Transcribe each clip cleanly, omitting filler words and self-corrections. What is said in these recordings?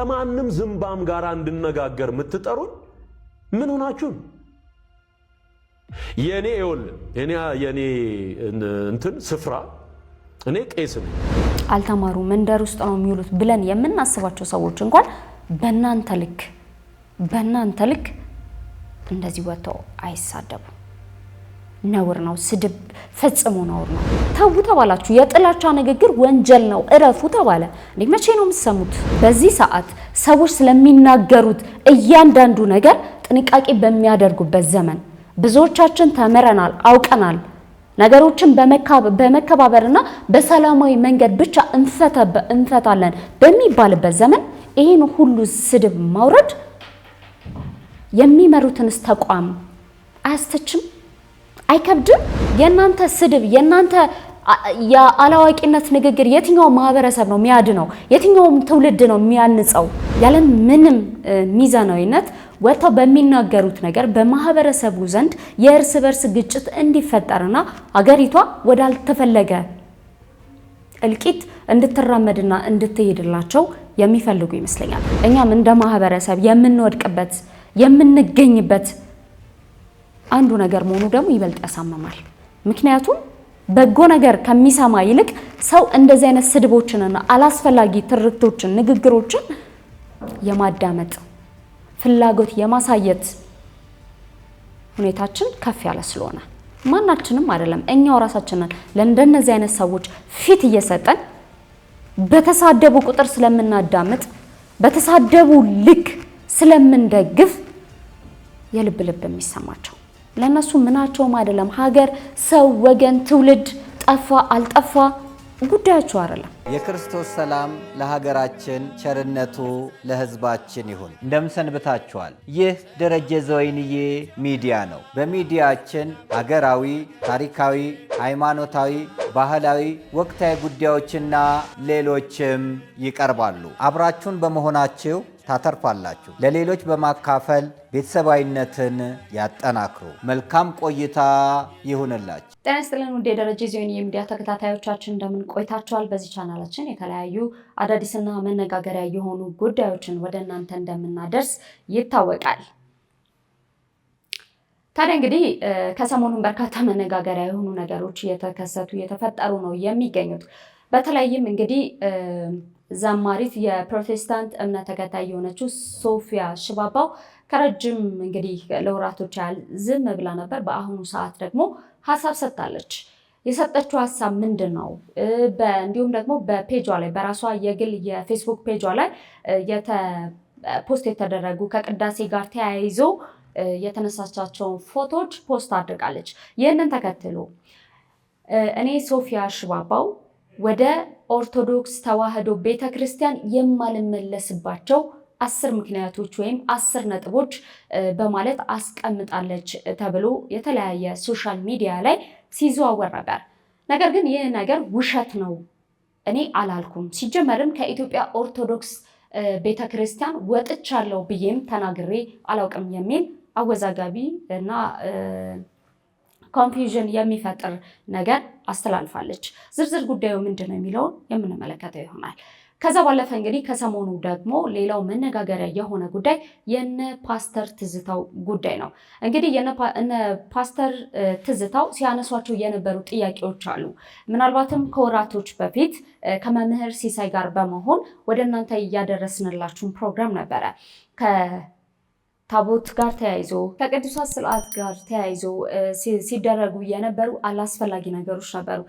ከማንም ዝምባም ጋር እንድነጋገር ምትጠሩን ምን ሆናችሁ? የኔ እንትን ስፍራ እኔ ቄስ ነኝ። አልተማሩ መንደር ውስጥ ነው የሚውሉት ብለን የምናስባቸው ሰዎች እንኳን በእናንተ ልክ እንደዚህ ወጥተው አይሳደቡ። ነውር ነው፣ ስድብ ፈጽሞ ነውር ነው። ተው ተባላችሁ። የጥላቻ ንግግር ወንጀል ነው፣ እረፉ ተባለ። መቼ ነው የምትሰሙት? በዚህ ሰዓት ሰዎች ስለሚናገሩት እያንዳንዱ ነገር ጥንቃቄ በሚያደርጉበት ዘመን ብዙዎቻችን ተምረናል፣ አውቀናል። ነገሮችን በመከባበርና በሰላማዊ መንገድ ብቻ እንፈታለን በሚባልበት ዘመን ይሄን ሁሉ ስድብ ማውረድ የሚመሩትንስ ተቋም አያስተችም? አይከብድም? የናንተ ስድብ የናንተ የአላዋቂነት ንግግር የትኛው ማህበረሰብ ነው የሚያድነው? የትኛው ትውልድ ነው የሚያንጸው? ያለ ምንም ሚዛናዊነት ወጥተው በሚናገሩት ነገር በማህበረሰቡ ዘንድ የእርስ በርስ ግጭት እንዲፈጠርና አገሪቷ ወዳልተፈለገ እልቂት እንድትራመድና እንድትሄድላቸው የሚፈልጉ ይመስለኛል። እኛም እንደ ማህበረሰብ የምንወድቅበት የምንገኝበት አንዱ ነገር መሆኑ ደግሞ ይበልጥ ያሳምማል። ምክንያቱም በጎ ነገር ከሚሰማ ይልቅ ሰው እንደዚህ አይነት ስድቦችንና አላስፈላጊ ትርክቶችን፣ ንግግሮችን የማዳመጥ ፍላጎት የማሳየት ሁኔታችን ከፍ ያለ ስለሆነ ማናችንም አይደለም እኛው ራሳችንን ለእንደነዚህ አይነት ሰዎች ፊት እየሰጠን በተሳደቡ ቁጥር ስለምናዳምጥ በተሳደቡ ልክ ስለምንደግፍ የልብ የሚሰማቸው ለነሱ ምናቸውም አይደለም። ሀገር፣ ሰው፣ ወገን፣ ትውልድ ጠፋ አልጠፋ ጉዳያቸው አይደለም። የክርስቶስ ሰላም ለሀገራችን፣ ቸርነቱ ለሕዝባችን ይሁን። እንደምን ሰንብታችኋል? ይህ ደረጀ ዘወይንዬ ሚዲያ ነው። በሚዲያችን ሀገራዊ፣ ታሪካዊ፣ ሃይማኖታዊ፣ ባህላዊ፣ ወቅታዊ ጉዳዮችና ሌሎችም ይቀርባሉ። አብራችሁን በመሆናችሁ ታተርፋላችሁ። ለሌሎች በማካፈል ቤተሰባዊነትን ያጠናክሩ። መልካም ቆይታ ይሁንላችሁ። ጤና ይስጥልን ውድ የደረጀ ዘወይንዬ የሚዲያ ተከታታዮቻችን እንደምን ቆይታችኋል? በዚህ ቻናላችን የተለያዩ አዳዲስና መነጋገሪያ የሆኑ ጉዳዮችን ወደ እናንተ እንደምናደርስ ይታወቃል። ታዲያ እንግዲህ ከሰሞኑን በርካታ መነጋገሪያ የሆኑ ነገሮች የተፈጠሩ ነው የሚገኙት። በተለይም እንግዲህ ዘማሪት የፕሮቴስታንት እምነት ተከታይ የሆነችው ሶፊያ ሽባባው ከረጅም እንግዲህ ለወራቶች ያህል ዝም ብላ ነበር። በአሁኑ ሰዓት ደግሞ ሀሳብ ሰጥታለች። የሰጠችው ሀሳብ ምንድን ነው? እንዲሁም ደግሞ በፔጇ ላይ በራሷ የግል የፌስቡክ ፔጇ ላይ ፖስት የተደረጉ ከቅዳሴ ጋር ተያይዞ የተነሳቻቸውን ፎቶዎች ፖስት አድርጋለች። ይህንን ተከትሎ እኔ ሶፊያ ሽባባው ወደ ኦርቶዶክስ ተዋህዶ ቤተክርስቲያን የማልመለስባቸው 10 ምክንያቶች ወይም 10 ነጥቦች በማለት አስቀምጣለች ተብሎ የተለያየ ሶሻል ሚዲያ ላይ ሲዘዋወር ነበር። ነገር ግን ይህ ነገር ውሸት ነው፣ እኔ አላልኩም፣ ሲጀመርም ከኢትዮጵያ ኦርቶዶክስ ቤተክርስቲያን ወጥቻለሁ ብዬም ተናግሬ አላውቅም የሚል አወዛጋቢ እና ኮንፊውዥን የሚፈጥር ነገር አስተላልፋለች። ዝርዝር ጉዳዩ ምንድነው የሚለውን የምንመለከተው ይሆናል። ከዛ ባለፈ እንግዲህ ከሰሞኑ ደግሞ ሌላው መነጋገሪያ የሆነ ጉዳይ የነ ፓስተር ትዝታው ጉዳይ ነው። እንግዲህ እነ ፓስተር ትዝታው ሲያነሷቸው የነበሩ ጥያቄዎች አሉ። ምናልባትም ከወራቶች በፊት ከመምህር ሲሳይ ጋር በመሆን ወደ እናንተ እያደረስንላችሁን ፕሮግራም ነበረ። ታቦት ጋር ተያይዞ ከቅዱሳት ስርዓት ጋር ተያይዞ ሲደረጉ የነበሩ አላስፈላጊ ነገሮች ነበሩ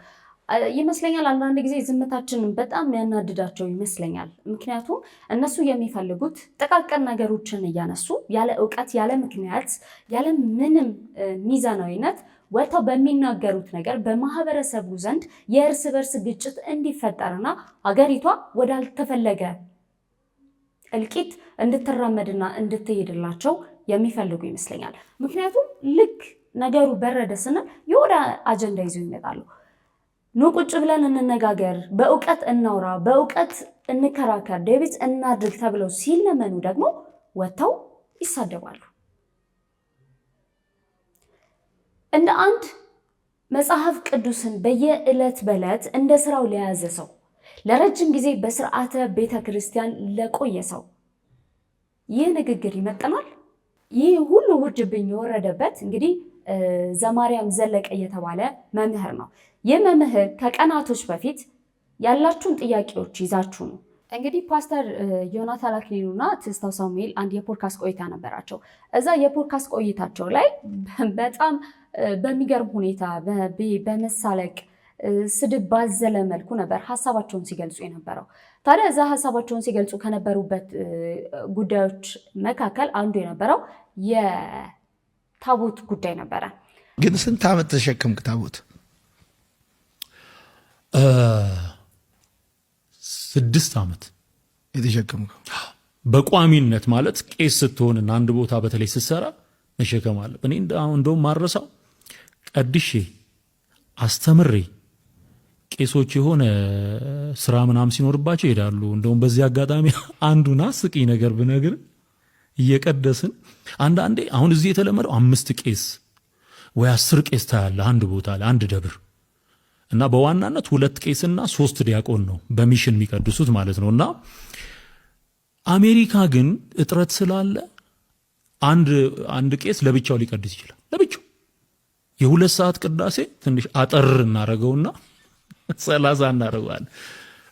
ይመስለኛል። አንዳንድ ጊዜ ዝምታችንን በጣም ያናድዳቸው ይመስለኛል። ምክንያቱም እነሱ የሚፈልጉት ጥቃቅን ነገሮችን እያነሱ ያለ እውቀት፣ ያለ ምክንያት፣ ያለ ምንም ሚዛናዊነት ወጥተው በሚናገሩት ነገር በማህበረሰቡ ዘንድ የእርስ በርስ ግጭት እንዲፈጠርና አገሪቷ ወዳልተፈለገ እልቂት እንድትራመድና እንድትሄድላቸው የሚፈልጉ ይመስለኛል። ምክንያቱም ልክ ነገሩ በረደ ስንል የወደ አጀንዳ ይዘው ይመጣሉ። ኑ ቁጭ ብለን እንነጋገር፣ በእውቀት እናውራ፣ በእውቀት እንከራከር፣ ዴቪት እናድርግ ተብለው ሲለመኑ ደግሞ ወጥተው ይሳደባሉ። እንደ አንድ መጽሐፍ ቅዱስን በየዕለት በዕለት እንደ ስራው ለያዘ ሰው ለረጅም ጊዜ በስርዓተ ቤተክርስቲያን ለቆየ ሰው ይህ ንግግር ይመጥናል? ይህ ሁሉ ውርጅብኝ የወረደበት እንግዲህ ዘማርያም ዘለቀ የተባለ መምህር ነው። ይህ መምህር ከቀናቶች በፊት ያላችሁን ጥያቄዎች ይዛችሁ ነው እንግዲህ ፓስተር ዮናታን አክሊሉና ትዝታው ሳሙኤል አንድ የፖድካስት ቆይታ ነበራቸው። እዛ የፖድካስት ቆይታቸው ላይ በጣም በሚገርም ሁኔታ በመሳለቅ ስድብ ባዘለ መልኩ ነበር ሀሳባቸውን ሲገልጹ የነበረው። ታዲያ እዛ ሀሳባቸውን ሲገልጹ ከነበሩበት ጉዳዮች መካከል አንዱ የነበረው የታቦት ጉዳይ ነበረ። ግን ስንት ዓመት ተሸከምክ ታቦት? 6 ዓመት የተሸከምከው? በቋሚነት ማለት ቄስ ስትሆንና አንድ ቦታ በተለይ ስትሰራ መሸከም አለ። እኔ እንደውም ማረሳው ቀድሼ አስተምሬ ቄሶች የሆነ ስራ ምናምን ሲኖርባቸው ይሄዳሉ። እንደውም በዚህ አጋጣሚ አንዱን አስቂኝ ነገር ብነግር እየቀደስን አንዳንዴ አሁን እዚህ የተለመደው 5 ቄስ ወይ 10 ቄስ ታያለ አንድ ቦታ ላይ አንድ ደብር እና በዋናነት 2 ቄስና 3 ዲያቆን ነው በሚሽን የሚቀድሱት ማለት ነው። እና አሜሪካ ግን እጥረት ስላለ አንድ ቄስ ለብቻው ሊቀድስ ይችላል። ለብቻው የ2 ሰዓት ቅዳሴ ትንሽ አጠር እናረገውና 30 እናረጋለን።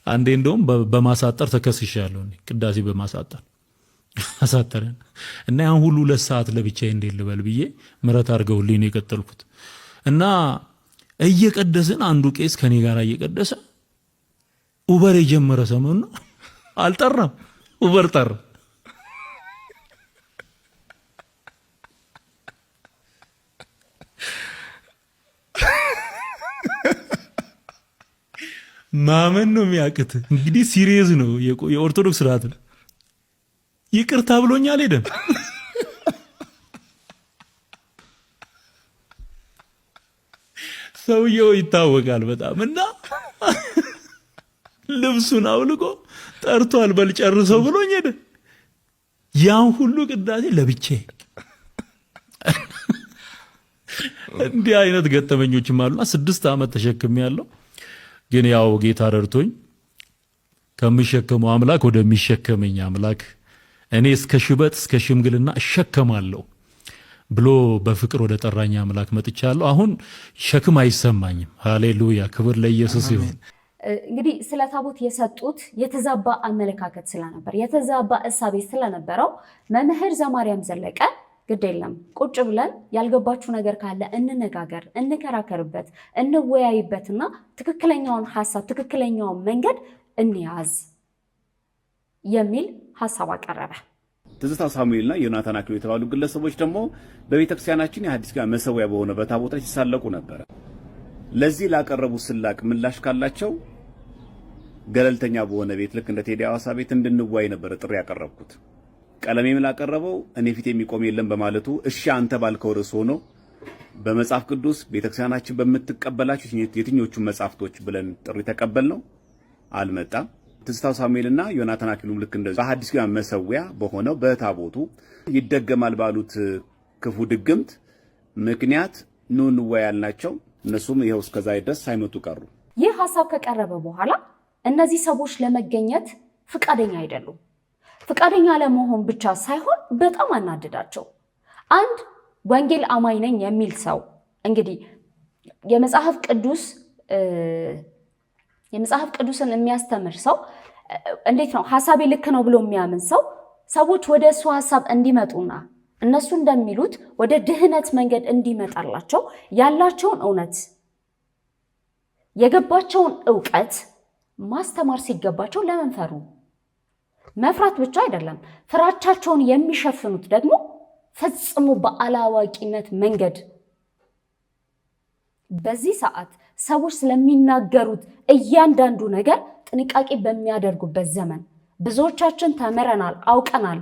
አንዴ እንደውም በማሳጠር ተከስሻለሁ እኔ ቅዳሴ በማሳጠር አሳጠረን እና ያን ሁሉ 2 ሰዓት ለብቻዬ እንዴት ልበል ብዬ ምረት አድርገውልኝ ነው የቀጠልኩት። እና እየቀደስን አንዱ ቄስ ከኔ ጋር እየቀደሰ ኡበር የጀመረ ሰሞን ነው። አልጠራም፣ ኡበር ጠራ። ማመን ነው የሚያቅት። እንግዲህ ሲሪየስ ነው የኦርቶዶክስ ስርዓት ነው። ይቅርታ ብሎኛል ሄደን ሰውየው ይታወቃል በጣም እና ልብሱን አውልቆ ጠርቷል በልጨርሰው ብሎኝ ሄደ። ያን ሁሉ ቅዳሴ ለብቻዬ። እንዲህ አይነት ገጠመኞችም አሉና 6 ዓመት ተሸክሜያለሁ። ግን ያው ጌታ ረድቶኝ ከምሸከመው አምላክ ወደሚሸከመኝ አምላክ እኔ እስከ ሽበት እስከ ሽምግልና እሸከማለሁ ብሎ በፍቅር ወደ ጠራኝ አምላክ መጥቻለሁ። አሁን ሸክም አይሰማኝም። ሃሌሉያ፣ ክብር ለኢየሱስ ይሁን። እንግዲህ ስለ ታቦት የሰጡት የተዛባ አመለካከት ስለነበር የተዛባ እሳቤ ስለነበረው መምህር ዘማርያም ዘለቀ ግድ የለም ቁጭ ብለን ያልገባችሁ ነገር ካለ እንነጋገር፣ እንከራከርበት፣ እንወያይበትና ትክክለኛውን ሐሳብ ትክክለኛውን መንገድ እንያዝ የሚል ሐሳብ አቀረበ። ትዝታው ሳሙኤልና ዮናታን አክሊሉ የተባሉ ግለሰቦች ደግሞ በቤተክርስቲያናችን የሐዲስ ኪዳን መሰዊያ በሆነ በታቦት ላይ ሲሳለቁ ነበር። ለዚህ ላቀረቡ ስላቅ ምላሽ ካላቸው ገለልተኛ በሆነ ቤት ልክ እንደ ቴዲ አዋሳ ቤት እንድንዋይ ነበር ጥሪ ያቀረብኩት። ቀለሜም ላቀረበው እኔ ፊት የሚቆም የለም በማለቱ እሺ አንተ ባልከው ርዕስ ሆኖ በመጽሐፍ ቅዱስ ቤተክርስቲያናችን በምትቀበላቸው የትኞቹ መጽሐፍቶች ብለን ጥሪ ተቀበልነው። አልመጣም። ትዝታው ሳሙኤልና ዮናታን አክሊሉ ልክ እንደዚህ በሐዲስ ኪዳን መሰዊያ በሆነው በታቦቱ ይደገማል ባሉት ክፉ ድግምት ምክንያት ኑ እንወያይ ያልናቸው እነሱም ይኸው እስከዛ ድረስ ሳይመጡ ቀሩ። ይህ ሐሳብ ከቀረበ በኋላ እነዚህ ሰዎች ለመገኘት ፍቃደኛ አይደሉም። ፍቃደኛ ለመሆን ብቻ ሳይሆን በጣም አናደዳቸው። አንድ ወንጌል አማኝ ነኝ የሚል ሰው እንግዲህ የመጽሐፍ ቅዱስን የሚያስተምር ሰው እንዴት ነው ሐሳቤ ልክ ነው ብሎ የሚያምን ሰው ሰዎች ወደ እሱ ሐሳብ እንዲመጡና እነሱ እንደሚሉት ወደ ድህነት መንገድ እንዲመጣላቸው ያላቸውን እውነት የገባቸውን ዕውቀት ማስተማር ሲገባቸው ለምን ፈሩ? መፍራት ብቻ አይደለም፣ ፍራቻቸውን የሚሸፍኑት ደግሞ ፈጽሞ በአላዋቂነት መንገድ። በዚህ ሰዓት ሰዎች ስለሚናገሩት እያንዳንዱ ነገር ጥንቃቄ በሚያደርጉበት ዘመን ብዙዎቻችን ተምረናል፣ አውቀናል፣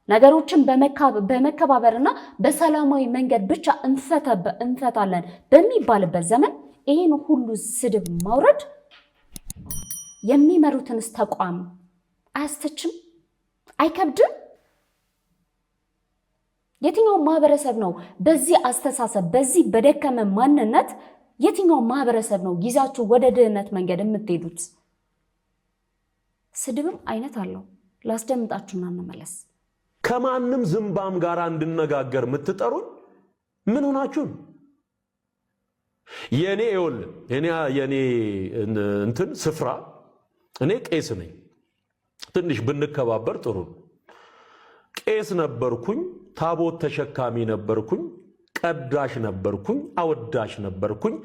ነገሮችን በመከባበርና በሰላማዊ መንገድ ብቻ እንፈታለን በሚባልበት ዘመን ይህን ሁሉ ስድብ ማውረድ የሚመሩትንስ ተቋም አያስተችም? አይከብድም? የትኛው ማህበረሰብ ነው በዚህ አስተሳሰብ በዚህ በደከመ ማንነት የትኛው ማህበረሰብ ነው ይዛችሁ ወደ ድህነት መንገድ የምትሄዱት? ስድብም አይነት አለው። ላስደምጣችሁና እንመለስ። ከማንም ዝምባም ጋር እንድነጋገር የምትጠሩኝ ምን ሆናችሁ? የኔ እንትን ስፍራ እኔ ቄስ ነኝ። ትንሽ ብንከባበር ጥሩ። ቄስ ነበርኩኝ፣ ታቦት ተሸካሚ ነበርኩኝ፣ ቀዳሽ ነበርኩኝ፣ አወዳሽ ነበርኩኝ፣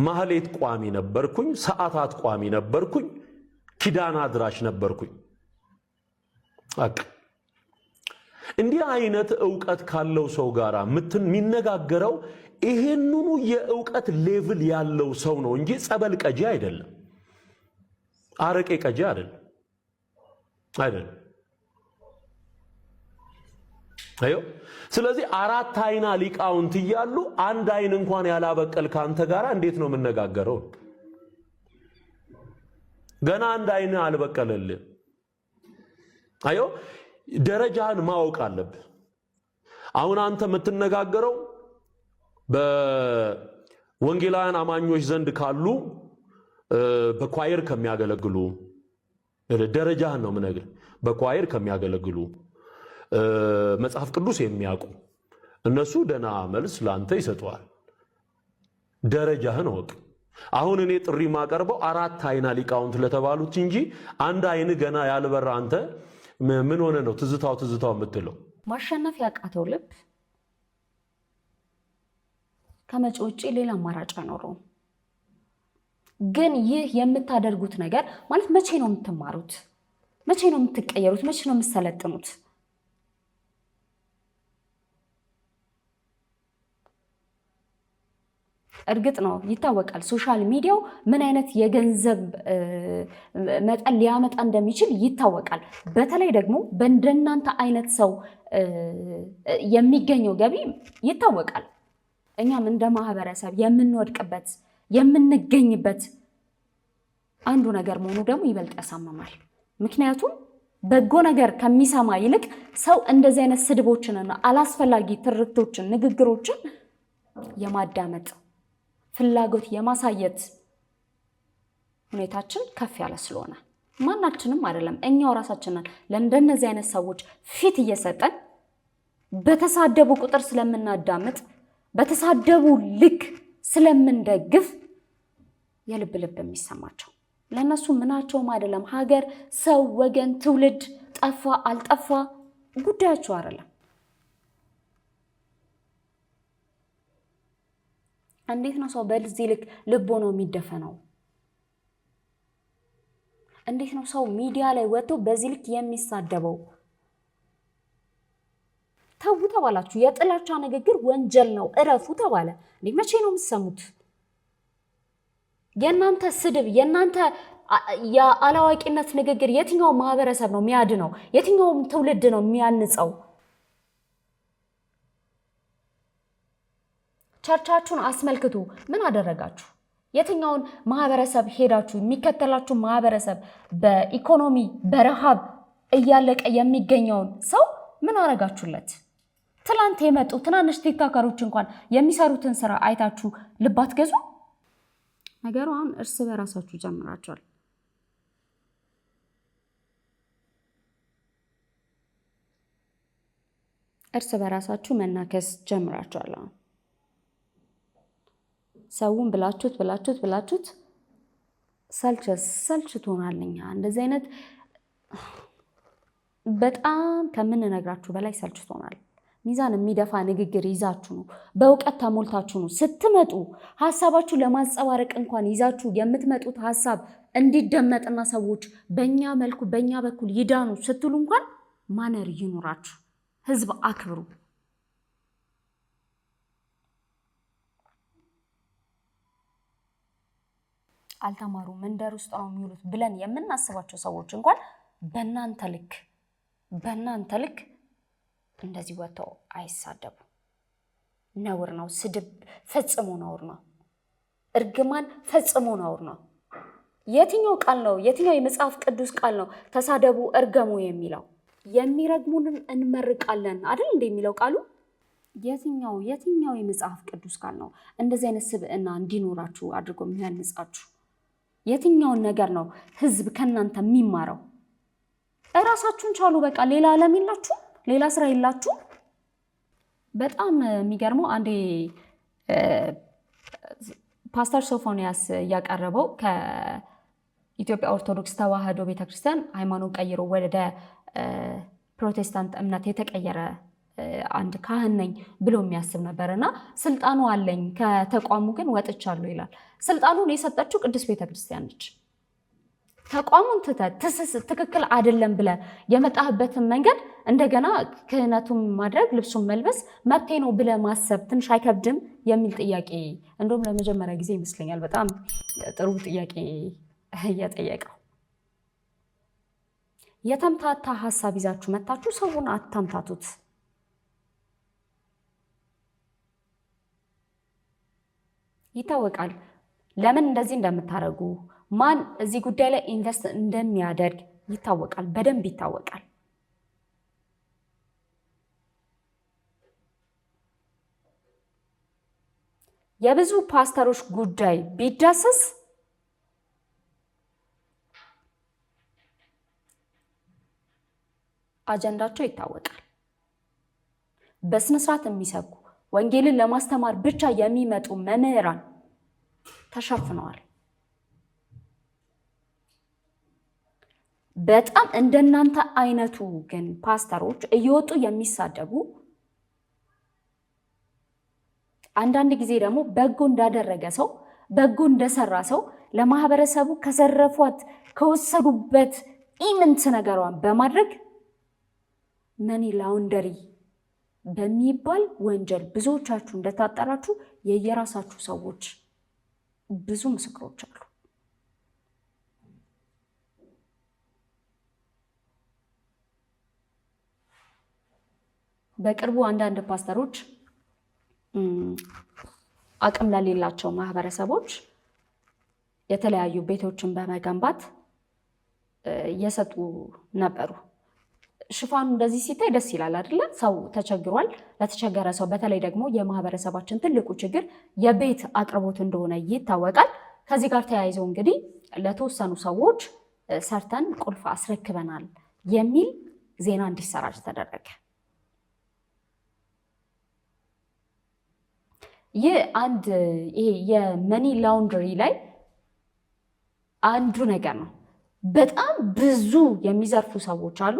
ማህሌት ቋሚ ነበርኩኝ፣ ሰዓታት ቋሚ ነበርኩኝ፣ ኪዳን አድራሽ ነበርኩኝ። እንዲህ አይነት ዕውቀት ካለው ሰው ጋር የሚነጋገረው ይሄንኑ የዕውቀት ሌቭል ያለው ሰው ነው እንጂ ጸበል ቀጂ አይደለም፣ አረቄ ቀጂ አይደለም። ስለዚህ አራት አይና ሊቃውንት እያሉ አንድ አይን እንኳን ያላበቀል ካንተ ጋር እንዴት ነው የምነጋገረው? ገና አንድ አይን አልበቀለልህ። ደረጃህን ማወቅ አለብህ። አሁን አንተ የምትነጋገረው በወንጌላውያን አማኞች ዘንድ ካሉ በኳየር ከሚያገለግሉ ደረጃህን ነው የምነግርህ። በኳየር ከሚያገለግሉ መጽሐፍ ቅዱስ የሚያውቁ እነሱ ደና መልስ ላንተ ይሰጡዋል። ደረጃህን ወቅ። አሁን እኔ ጥሪ ማቀርበው አራት አይና ሊቃውንት ለተባሉት እንጂ አንድ አይን ገና ያልበራ አንተ ምን ሆነ ነው ትዝታው የምትለው? ማሸነፍ ያቃተው ልብ ከመጪ ውጪ ሌላ አማራጭ አይኖረውም። ግን ይህ የምታደርጉት ነገር ማለት መቼ ነው የምትማሩት? መቼ ነው የምትቀየሩት? መቼ ነው የምትሰለጥኑት? እርግጥ ነው ይታወቃል፣ ሶሻል ሚዲያው ምን አይነት የገንዘብ መጠን ሊያመጣ እንደሚችል ይታወቃል። በተለይ ደግሞ በእንደናንተ አይነት ሰው የሚገኘው ገቢ ይታወቃል። እኛም እንደ ማህበረሰብ የምንወድቅበት የምንገኝበት አንዱ ነገር መሆኑ ደግሞ ይበልጥ ያሳምማል። ምክንያቱም በጎ ነገር ከሚሰማ ይልቅ ሰው እንደዚህ አይነት ስድቦችንና አላስፈላጊ ትርክቶችን፣ ንግግሮችን የማዳመጥ ፍላጎት የማሳየት ሁኔታችን ከፍ ያለ ስለሆነ ማናችንም አይደለም እኛው ራሳችንን ለእንደነዚህ አይነት ሰዎች ፊት እየሰጠን በተሳደቡ ቁጥር ስለምናዳምጥ በተሳደቡ ልክ ስለምንደግፍ የልብ የሚሰማቸው ለነሱ ምናቸውም አይደለም። ሀገር፣ ሰው፣ ወገን፣ ትውልድ ጠፋ አልጠፋ ጉዳያቸው አይደለም። እንዴት ነው ሰው በዚህ ልክ ልቦ ነው የሚደፈነው? እንዴት ነው ሰው ሚዲያ ላይ ወጥቶ በዚህ ልክ የሚሳደበው? ተው ተባላችሁ። የጥላቻ ንግግር ወንጀል ነው፣ እረፉ ተባለ። እንዴ መቼ ነው የምትሰሙት? የእናንተ ስድብ፣ የእናንተ የአላዋቂነት ንግግር የትኛው ማህበረሰብ ነው የሚያድነው? የትኛውም ትውልድ ነው የሚያንጸው? ቸርቻችሁን አስመልክቱ። ምን አደረጋችሁ? የትኛውን ማህበረሰብ ሄዳችሁ የሚከተላችሁ ማህበረሰብ በኢኮኖሚ በረሃብ እያለቀ የሚገኘውን ሰው ምን አረጋችሁለት? ትላንት የመጡ ትናንሽ ቲክቶከሮች እንኳን የሚሰሩትን ስራ አይታችሁ ልብ አትገዙ? ነገሩ አሁን እርስ በራሳችሁ ጀምራችኋል። እርስ በራሳችሁ መናከስ ጀምራችኋል። አሁን ሰውን ብላችሁት ሰልችቶናልኛ። እንደዚህ አይነት በጣም ከምንነግራችሁ በላይ ሰልችቶናል። ሚዛን የሚደፋ ንግግር ይዛችሁ ነው፣ በእውቀት ተሞልታችሁ ነው ስትመጡ። ሀሳባችሁ ለማንጸባረቅ እንኳን ይዛችሁ የምትመጡት ሀሳብ እንዲደመጥና ሰዎች በእኛ መልኩ በእኛ በኩል ይዳኑ ስትሉ እንኳን ማነር ይኑራችሁ። ህዝብ አክብሩ። አልተማሩ መንደር ውስጥ ነው የሚውሉት ብለን የምናስባቸው ሰዎች እንኳን በእናንተ ልክ እንደዚህ ወጥተው አይሳደቡ። ነውር ነው። ስድብ ፈጽሞ ነውር ነው። እርግማን ፈጽሞ ነውር ነው። የትኛው ቃል ነው? የትኛው የመጽሐፍ ቅዱስ ቃል ነው ተሳደቡ እርገሙ የሚለው? የሚረግሙንን እንመርቃለን አይደል እንደ የሚለው ቃሉ? የትኛው የመጽሐፍ ቅዱስ ቃል ነው እንደዚህ አይነት ስብዕና እንዲኖራችሁ አድርጎ የሚያንጻችሁ? የትኛውን ነገር ነው ህዝብ ከናንተ የሚማረው? እራሳችሁን ቻሉ። በቃ ሌላ ዓለም የላችሁ፣ ሌላ ስራ የላችሁ? በጣም የሚገርመው አንዴ ፓስተር ሶፎንያስ ያቀረበው ከኢትዮጵያ ኦርቶዶክስ ተዋሕዶ ቤተክርስቲያን ሃይማኖት ቀይሮ ወደ ፕሮቴስታንት እምነት የተቀየረ አንድ ካህን ነኝ ብሎ የሚያስብ ነበርና ስልጣኑ አለኝ ከተቋሙ ግን ወጥቻለሁ ይላል። ስልጣኑን የሰጠችው ቅድስት ቤተክርስቲያን ነች። ተቋሙን ትክክል አይደለም ብለ የመጣህበትን መንገድ እንደገና ክህነቱን ማድረግ ልብሱን መልበስ መብቴ ነው ብለ ማሰብ ትንሽ አይከብድም የሚል ጥያቄ እንደውም ለመጀመሪያ ጊዜ ይመስለኛል በጣም ጥሩ ጥያቄ እየጠየቀው። የተምታታ ሀሳብ ይዛችሁ መታችሁ ሰውን አታምታቱት። ይታወቃል ለምን እንደዚህ እንደምታደርጉ ማን እዚህ ጉዳይ ላይ ኢንቨስት እንደሚያደርግ ይታወቃል፣ በደንብ ይታወቃል። የብዙ ፓስተሮች ጉዳይ ቢዳሰስ አጀንዳቸው ይታወቃል። በስነ ስርዓት የሚሰብኩ ወንጌልን ለማስተማር ብቻ የሚመጡ መምህራን ተሸፍነዋል። በጣም እንደናንተ አይነቱ ግን ፓስተሮች እየወጡ የሚሳደቡ አንዳንድ ጊዜ ደግሞ በጎ እንዳደረገ ሰው በጎ እንደሰራ ሰው ለማህበረሰቡ ከዘረፏት ከወሰዱበት ኢምንት ነገሯን በማድረግ መኒ ላውንደሪ በሚባል ወንጀል ብዙዎቻችሁ እንደታጠራችሁ የየራሳችሁ ሰዎች ብዙ ምስክሮች አሉ። በቅርቡ አንዳንድ ፓስተሮች አቅም ለሌላቸው ማህበረሰቦች የተለያዩ ቤቶችን በመገንባት እየሰጡ ነበሩ። ሽፋኑ እንደዚህ ሲታይ ደስ ይላል አይደለ? ሰው ተቸግሯል። ለተቸገረ ሰው በተለይ ደግሞ የማህበረሰባችን ትልቁ ችግር የቤት አቅርቦት እንደሆነ ይታወቃል። ከዚህ ጋር ተያይዘው እንግዲህ ለተወሰኑ ሰዎች ሰርተን ቁልፍ አስረክበናል የሚል ዜና እንዲሰራጭ ተደረገ። ይህ አንድ ይሄ የመኒ ላውንደሪ ላይ አንዱ ነገር ነው። በጣም ብዙ የሚዘርፉ ሰዎች አሉ።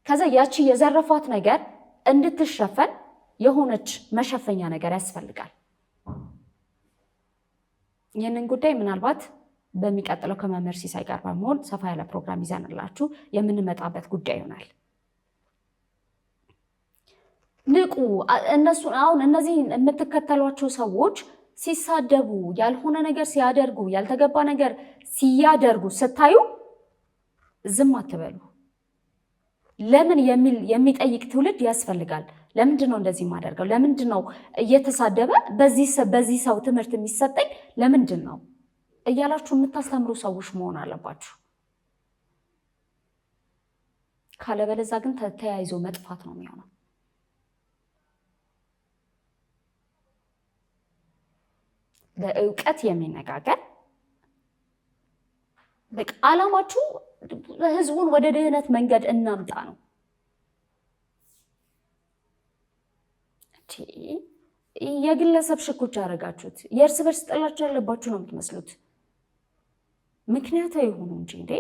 ከዛ ያቺ የዘረፏት ነገር እንድትሸፈን የሆነች መሸፈኛ ነገር ያስፈልጋል። ይህንን ጉዳይ ምናልባት በሚቀጥለው ከመምህር ሲሳይ ጋር በመሆን ሰፋ ያለ ፕሮግራም ይዘንላችሁ የምንመጣበት ጉዳይ ይሆናል። ንቁ። እነሱ አሁን እነዚህ የምትከተሏቸው ሰዎች ሲሳደቡ፣ ያልሆነ ነገር ሲያደርጉ፣ ያልተገባ ነገር ሲያደርጉ ስታዩ ዝም አትበሉ። ለምን የሚጠይቅ ትውልድ ያስፈልጋል። ለምንድን ነው እንደዚህ የማደርገው? ለምንድን ነው እየተሳደበ በዚህ ሰው ትምህርት የሚሰጠኝ ለምንድን ነው እያላችሁ የምታስተምሩ ሰዎች መሆን አለባችሁ። ካለበለዚያ ግን ተያይዞ መጥፋት ነው የሚሆነው። በእውቀት የሚነጋገር በቃ ዓላማችሁ ህዝቡን ወደ ድህነት መንገድ እናምጣ ነው። የግለሰብ ሽኩቻ ያደረጋችሁት የእርስ በርስ ጥላቻ ያለባችሁ ነው የምትመስሉት። ምክንያታዊ የሆኑ እንጂ እንዴ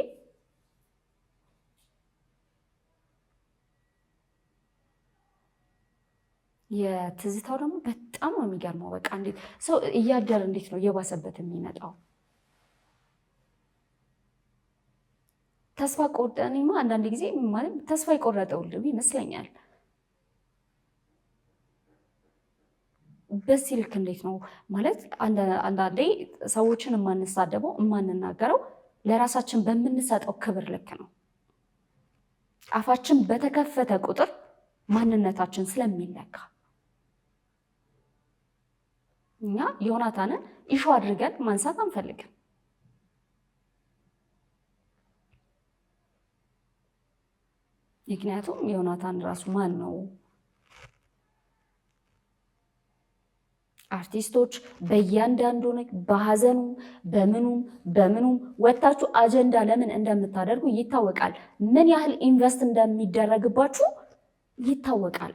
የትዝታው ደግሞ በጣም ነው የሚገርመው። በቃ እንዴት ሰው እያደረ እንዴት ነው እየባሰበት የሚመጣው? ተስፋ ቆርጠንማ አንዳንድ ጊዜ ማለት ተስፋ የቆረጠው ልብ ይመስለኛል። በዚህ ልክ እንዴት ነው ማለት አንዳንዴ ሰዎችን የማንሳደበው የማንናገረው ለራሳችን በምንሰጠው ክብር ልክ ነው። አፋችን በተከፈተ ቁጥር ማንነታችን ስለሚለካ እኛ ዮናታንን ኢሹ አድርገን ማንሳት አንፈልግም። ምክንያቱም ዮናታን ራሱ ማን ነው? አርቲስቶች በእያንዳንዱ በሀዘኑ በምኑም ወታችሁ አጀንዳ ለምን እንደምታደርጉ ይታወቃል። ምን ያህል ኢንቨስት እንደሚደረግባችሁ ይታወቃል።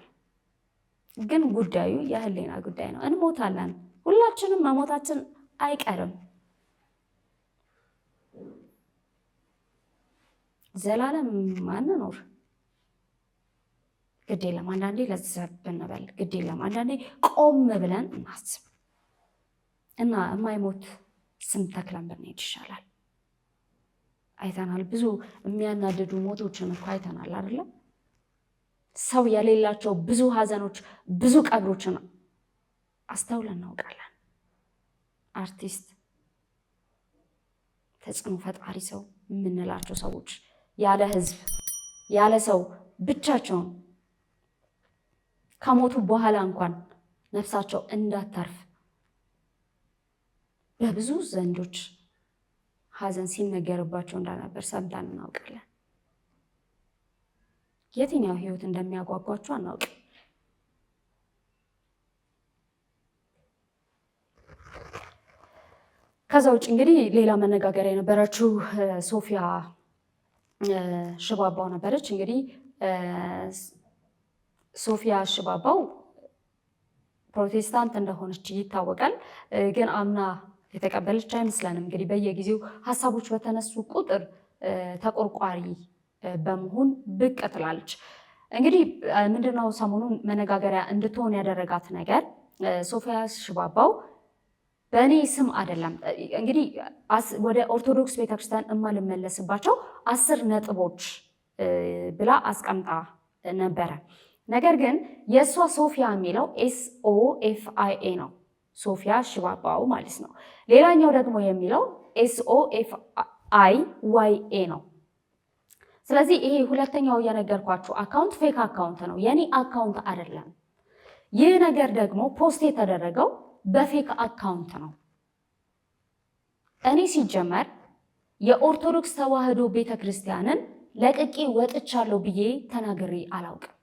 ግን ጉዳዩ የህሊና ጉዳይ ነው። እንሞታለን። ሁላችንም መሞታችን አይቀርም። ዘላለም አንኖር። ግድ የለም አንዳንዴ ለዘብ እንበል። ግድ የለም አንዳንዴ ቆም ብለን እናስብ እና የማይሞት ስም ተክለን ብንሄድ ይሻላል። አይተናል። ብዙ የሚያናድዱ ሞቶችን እኮ አይተናል አይደለም? ሰው የሌላቸው ብዙ ሀዘኖች፣ ብዙ ቀብሮችን አስተውለን እናውቃለን። አርቲስት፣ ተጽዕኖ ፈጣሪ ሰው የምንላቸው ሰዎች ያለ ህዝብ ያለ ሰው ብቻቸውን ከሞቱ በኋላ እንኳን ነፍሳቸው እንዳታርፍ በብዙ ዘንዶች ሀዘን ሲነገርባቸው እንደነበር ሰምተን እናውቃለን። የትኛው ህይወት እንደሚያጓጓቸው አናውቅም። ከዛ ውጭ እንግዲህ ሌላ መነጋገሪያ የነበረችው ሶፊያ ሽባባው ነበረች። እንግዲህ ሶፊያ ሽባባው ፕሮቴስታንት እንደሆነች ይታወቃል። ግን አምና የተቀበለች አይመስለንም። እንግዲህ በየጊዜው ሀሳቦች በተነሱ ቁጥር ተቆርቋሪ በመሆን ብቅ ትላለች። እንግዲህ ምንድነው ሰሞኑን መነጋገሪያ እንድትሆን ያደረጋት ነገር ሶፊያ ሽባባው በእኔ ስም አይደለም እንግዲህ ወደ ኦርቶዶክስ ቤተክርስቲያን እማልመለስባቸው 10 ነጥቦች ብላ አስቀምጣ ነበረ። ነገር ግን የእሷ ሶፊያ የሚለው SOFIA ነው። ሶፊያ ሽባባው ማለት ነው። ሌላኛው ደግሞ የሚለው SOFIYA ነው። ስለዚህ ይሄ ሁለተኛው የነገርኳችሁ አካውንት ፌክ አካውንት ነው፣ የኔ አካውንት አይደለም። ይህ ነገር ደግሞ ፖስት የተደረገው በፌክ አካውንት ነው። እኔ ሲጀመር የኦርቶዶክስ ተዋሕዶ ቤተክርስቲያንን ለቅቄ ወጥቻለሁ ብዬ ተናግሬ አላውቅም።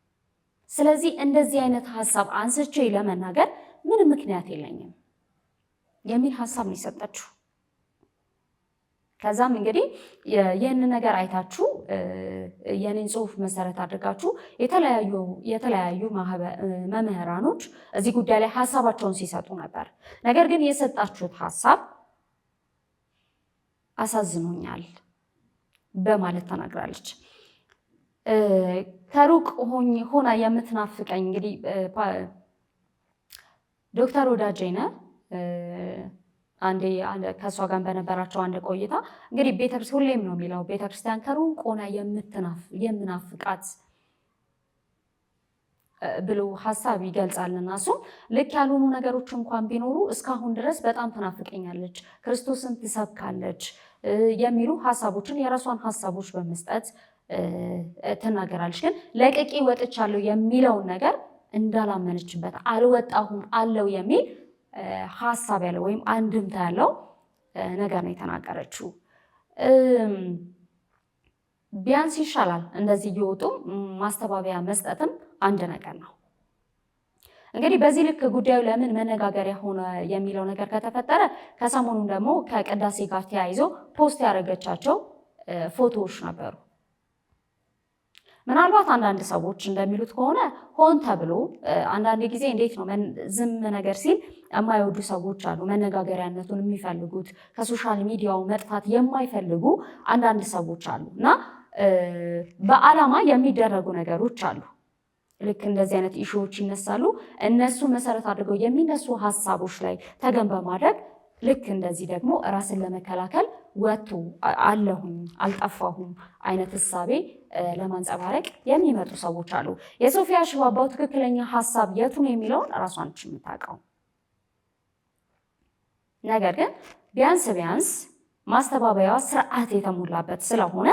ስለዚህ እንደዚህ አይነት ሀሳብ አንስቼ ለመናገር ምንም ምክንያት የለኝም የሚል ሀሳብ ነው የሰጠችው። ከዛም እንግዲህ ይህንን ነገር አይታችሁ የኔን ጽሁፍ መሰረት አድርጋችሁ የተለያዩ መምህራኖች እዚህ ጉዳይ ላይ ሀሳባቸውን ሲሰጡ ነበር። ነገር ግን የሰጣችሁት ሀሳብ አሳዝኖኛል በማለት ተናግራለች። ከሩቅ ሆና የምትናፍቀኝ እንግዲህ ዶክተር ወዳጄነ አንዴ ከእሷ ጋር በነበራቸው አንድ ቆይታ እንግዲህ ቤተክርስቲያን ሁሌም ነው የሚለው ቤተክርስቲያን ከሩቅ ሆና የምናፍቃት ብሎ ሀሳብ ይገልጻልና እሱም ልክ ያልሆኑ ነገሮች እንኳን ቢኖሩ እስካሁን ድረስ በጣም ትናፍቀኛለች፣ ክርስቶስን ትሰብካለች የሚሉ ሀሳቦችን የራሷን ሀሳቦች በመስጠት ትናገራለች። ግን ለቅቄ ወጥቻለሁ የሚለውን ነገር እንዳላመነችበት አልወጣሁም አለው የሚል ሀሳብ ያለው ወይም አንድምታ ያለው ነገር ነው የተናገረችው። ቢያንስ ይሻላል እንደዚህ እየወጡ ማስተባበያ መስጠትም አንድ ነገር ነው። እንግዲህ በዚህ ልክ ጉዳዩ ለምን መነጋገሪያ ሆነ የሚለው ነገር ከተፈጠረ ከሰሞኑም ደግሞ ከቅዳሴ ጋር ተያይዞ ፖስት ያደረገቻቸው ፎቶዎች ነበሩ። ምናልባት አንዳንድ ሰዎች እንደሚሉት ከሆነ ሆን ተብሎ አንዳንድ ጊዜ እንዴት ነው ዝም ነገር ሲል የማይወዱ ሰዎች አሉ፣ መነጋገሪያነቱን የሚፈልጉት ከሶሻል ሚዲያው መጥፋት የማይፈልጉ አንዳንድ ሰዎች አሉ እና በዓላማ የሚደረጉ ነገሮች አሉ። ልክ እንደዚህ አይነት ኢሹዎች ይነሳሉ። እነሱ መሰረት አድርገው የሚነሱ ሀሳቦች ላይ ተገን በማድረግ ልክ እንደዚህ ደግሞ ራስን ለመከላከል ወጥቶ አለሁኝ አልጠፋሁም አይነት እሳቤ ለማንጸባረቅ የሚመጡ ሰዎች አሉ። የሶፊያ ሽባባው ትክክለኛ ሀሳብ የቱን የሚለውን ራሷ ነች የምታውቀው። ነገር ግን ቢያንስ ማስተባበያዋ ስርዓት የተሞላበት ስለሆነ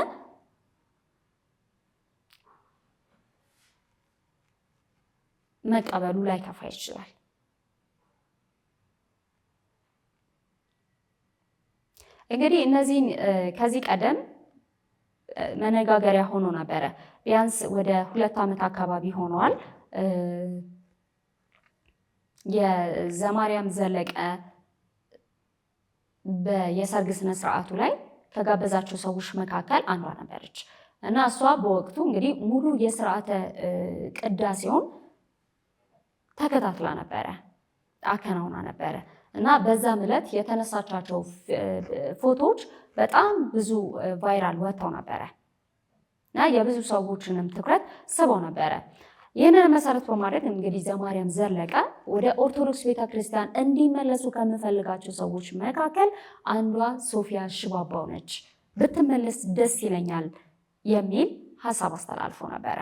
መቀበሉ ላይ ከፋ ይችላል። እንግዲህ እነዚህን ከዚህ ቀደም መነጋገሪያ ሆኖ ነበረ። ቢያንስ ወደ 2 ዓመት አካባቢ ሆነዋል። የዘማርያም ዘለቀ የሰርግ ስነ ስርዓቱ ላይ ከጋበዛቸው ሰዎች መካከል አንዷ ነበረች። እና እሷ በወቅቱ እንግዲህ ሙሉ የስርዓተ ቅዳሴውን ተከታትላ ነበረ፣ አከናውና ነበረ እና በዛም ዕለት የተነሳቻቸው ፎቶዎች በጣም ብዙ ቫይራል ወጥተው ነበረ እና የብዙ ሰዎችንም ትኩረት ስበው ነበረ። ይህንን መሰረት በማድረግ እንግዲህ ዘማርያም ዘለቀ ወደ ኦርቶዶክስ ቤተክርስቲያን እንዲመለሱ ከምፈልጋቸው ሰዎች መካከል አንዷ ሶፊያ ሽባባው ነች፣ ብትመለስ ደስ ይለኛል የሚል ሀሳብ አስተላልፎ ነበረ።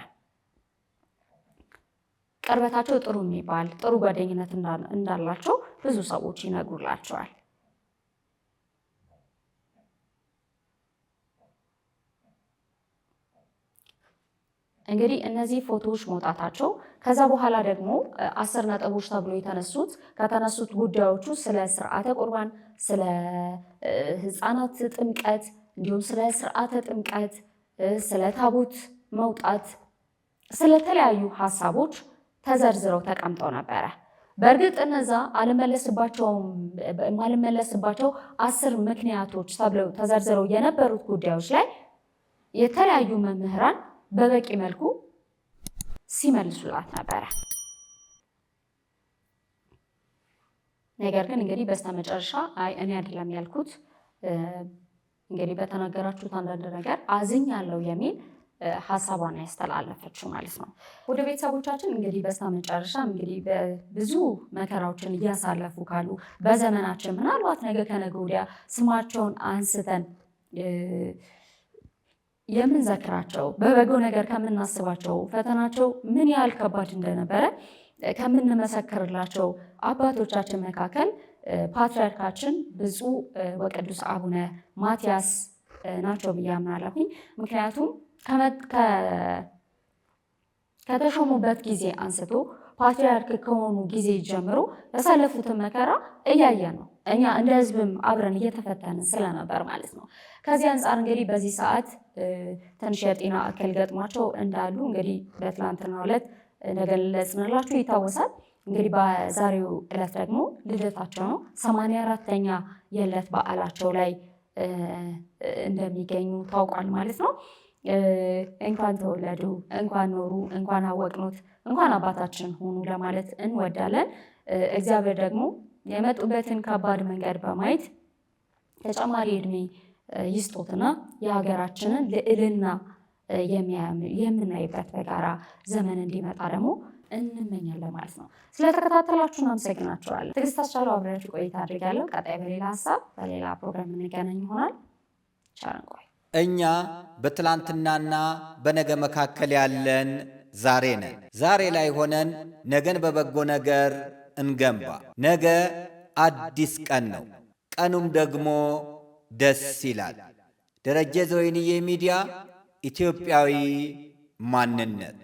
ቅርበታቸው ጥሩ የሚባል ጥሩ ጓደኝነት እንዳላቸው ብዙ ሰዎች ይነግሩላቸዋል። እንግዲህ እነዚህ ፎቶዎች መውጣታቸው ከዛ በኋላ ደግሞ 10 ነጥቦች ተብሎ ከተነሱት ጉዳዮቹ ስለ ስርዓተ ቁርባን፣ ስለ ሕፃናት ጥምቀት እንዲሁም ስለ ስርዓተ ጥምቀት፣ ስለ ታቦት መውጣት፣ ስለተለያዩ ሀሳቦች ተዘርዝረው ተቀምጠው ነበረ። በእርግጥ እነዛ ማልመለስባቸው 10 ምክንያቶች ተብለው ተዘርዝረው የነበሩት ጉዳዮች ላይ የተለያዩ መምህራን በበቂ መልኩ ሲመልሱላት ነበረ። ነገር ግን እንግዲህ በስተመጨረሻ አይ እኔ አይደለም ያልኩት እንግዲህ በተናገራችሁት አንዳንድ ነገር አዝኛለሁ የሚል ሀሳቧን ያስተላለፈችው ማለት ነው። ወደ ቤተሰቦቻችን እንግዲህ በስተመጨረሻ እንግዲህ በብዙ መከራዎችን እያሳለፉ ካሉ በዘመናችን ምናልባት ነገ ከነገ ወዲያ ስማቸውን አንስተን የምንዘክራቸው በበጎ ነገር ከምናስባቸው ፈተናቸው ምን ያህል ከባድ እንደነበረ ከምንመሰክርላቸው አባቶቻችን መካከል ፓትርያርካችን ብፁዕ ወቅዱስ አቡነ ማትያስ ናቸው ብዬ አምናለሁኝ። ምክንያቱም ከተሾሙበት ጊዜ አንስቶ ፓትርያርክ ከሆኑ ጊዜ ጀምሮ ያሳለፉትን መከራ እያየን ነው። እኛ እንደ ሕዝብም አብረን እየተፈተንን ስለነበር ማለት ነው። ከዚህ አንጻር እንግዲህ በዚህ ሰዓት ትንሽ የጤና እክል ገጥሟቸው እንዳሉ እንግዲህ በትላንትናው ዕለት እንደገለጽንላችሁ ይታወሳል። እንግዲህ በዛሬው ዕለት ደግሞ ልደታቸው ነው። 84ኛ የዕለት በዓላቸው ላይ እንደሚገኙ ታውቋል ማለት ነው። እንኳን ተወለዱ፣ እንኳን ኖሩ፣ እንኳን አወቅኑት፣ እንኳን አባታችን ሆኑ ለማለት እንወዳለን። እግዚአብሔር ደግሞ የመጡበትን ከባድ መንገድ በማየት ተጨማሪ ዕድሜ ይስጦትና የሀገራችንን ልዕልና የምናይበት በጋራ ዘመን እንዲመጣ ደግሞ እንመኛለን ማለት ነው። ስለተከታተላችሁን አመሰግናችኋለን። ትዕግስት አስቻለው አብሬያችሁ ቆይታ አድርጋለሁ። ቀጣይ በሌላ ሀሳብ በሌላ ፕሮግራም እንገናኝ ይሆናል። ቸር እንቆይ። እኛ በትላንትናና በነገ መካከል ያለን ዛሬ ነን። ዛሬ ላይ ሆነን ነገን በበጎ ነገር እንገንባ። ነገ አዲስ ቀን ነው፣ ቀኑም ደግሞ ደስ ይላል። ደረጀ ዘወይንዬ ሚዲያ ኢትዮጵያዊ ማንነት